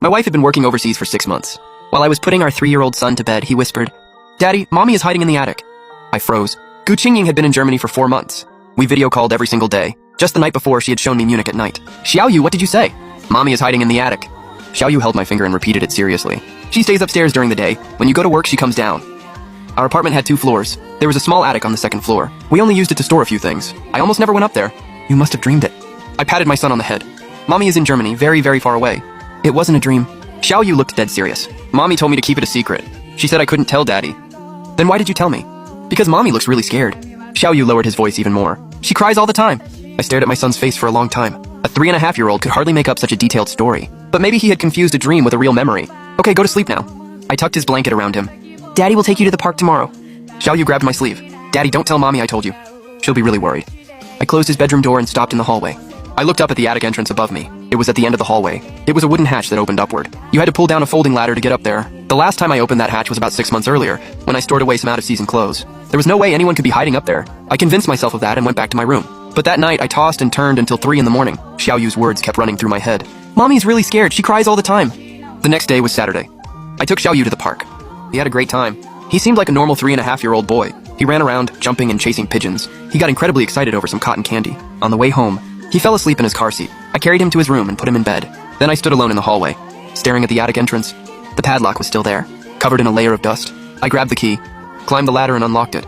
My wife had been working overseas for 6 months. While I was putting our 3-year-old son to bed, he whispered, "Daddy, Mommy is hiding in the attic." I froze. Gu Qingying had been in Germany for 4 months. We video called every single day. Just the night before, she had shown me Munich at night. "Xiaoyu, what did you say?" "Mommy is hiding in the attic." Xiaoyu held my finger and repeated it seriously. "She stays upstairs during the day. When you go to work, she comes down." Our apartment had 2 floors. There was a small attic on the 2nd floor. We only used it to store a few things. I almost never went up there. "You must have dreamed it." I patted my son on the head. "Mommy is in Germany, very, very far away." "It wasn't a dream." Xiaoyu looked dead serious. "Mommy told me to keep it a secret. She said I couldn't tell Daddy." "Then why did you tell me?" "Because Mommy looks really scared." Xiaoyu lowered his voice even more. "She cries all the time." I stared at my son's face for a long time. A 3.5-year-old could hardly make up such a detailed story. But maybe he had confused a dream with a real memory. "Okay, go to sleep now." I tucked his blanket around him. "Daddy will take you to the park tomorrow." Xiaoyu grabbed my sleeve. "Daddy, don't tell Mommy I told you. She'll be really worried." I closed his bedroom door and stopped in the hallway. I looked up at the attic entrance above me. It was at the end of the hallway. It was a wooden hatch that opened upward. You had to pull down a folding ladder to get up there. The last time I opened that hatch was about 6 months earlier, when I stored away some out-of-season clothes. There was no way anyone could be hiding up there. I convinced myself of that and went back to my room. But that night, I tossed and turned until 3 in the morning. Xiaoyu's words kept running through my head. "Mommy's really scared. She cries all the time." The next day was Saturday. I took Xiaoyu to the park. He had a great time. He seemed like a normal 3.5-year-old boy. He ran around, jumping and chasing pigeons. He got incredibly excited over some cotton candy. On the way home, he fell asleep in his car seat. I carried him to his room and put him in bed. Then I stood alone in the hallway, staring at the attic entrance. The padlock was still there, covered in a layer of dust. I grabbed the key, climbed the ladder and unlocked it.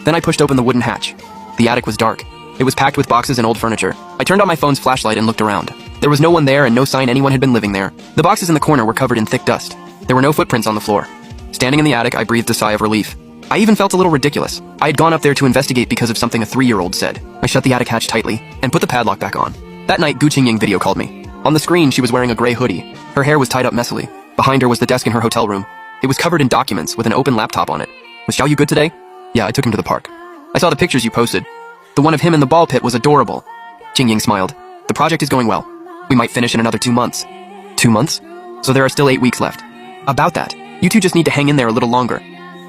Then I pushed open the wooden hatch. The attic was dark. It was packed with boxes and old furniture. I turned on my phone's flashlight and looked around. There was no one there and no sign anyone had been living there. The boxes in the corner were covered in thick dust. There were no footprints on the floor. Standing in the attic, I breathed a sigh of relief. I even felt a little ridiculous. I had gone up there to investigate because of something a 3-year-old said. I shut the attic hatch tightly and put the padlock back on. That night, Gu Qingying video called me. On the screen, she was wearing a gray hoodie. Her hair was tied up messily. Behind her was the desk in her hotel room. It was covered in documents with an open laptop on it. "Was Xiaoyu good today?" "Yeah, I took him to the park." "I saw the pictures you posted. The one of him in the ball pit was adorable." Qingying smiled. "The project is going well. We might finish in another 2 months." 2 months? So there are still 8 weeks left. "About that. You two just need to hang in there a little longer."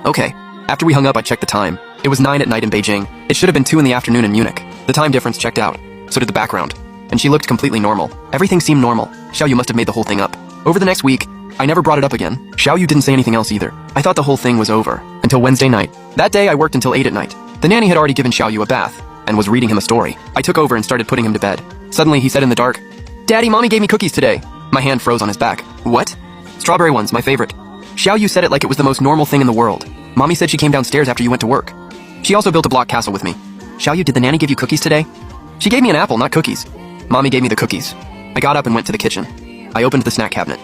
"Okay." After we hung up, I checked the time. It was 9 at night in Beijing. It should have been 2 in the afternoon in Munich. The time difference checked out. So did the background. And she looked completely normal. Everything seemed normal. Xiaoyu must have made the whole thing up. Over the next week, I never brought it up again. Xiaoyu didn't say anything else either. I thought the whole thing was over. Until Wednesday night. That day, I worked until 8 at night. The nanny had already given Xiaoyu a bath and was reading him a story. I took over and started putting him to bed. Suddenly, he said in the dark, "Daddy, Mommy gave me cookies today." My hand froze on his back. "What?" "Strawberry ones, my favorite." Xiaoyu said it like it was the most normal thing in the world. "Mommy said she came downstairs after you went to work. She also built a block castle with me." "Xiaoyu, did the nanny give you cookies today?" "She gave me an apple, not cookies." "Mommy gave me the cookies." I got up and went to the kitchen. I opened the snack cabinet.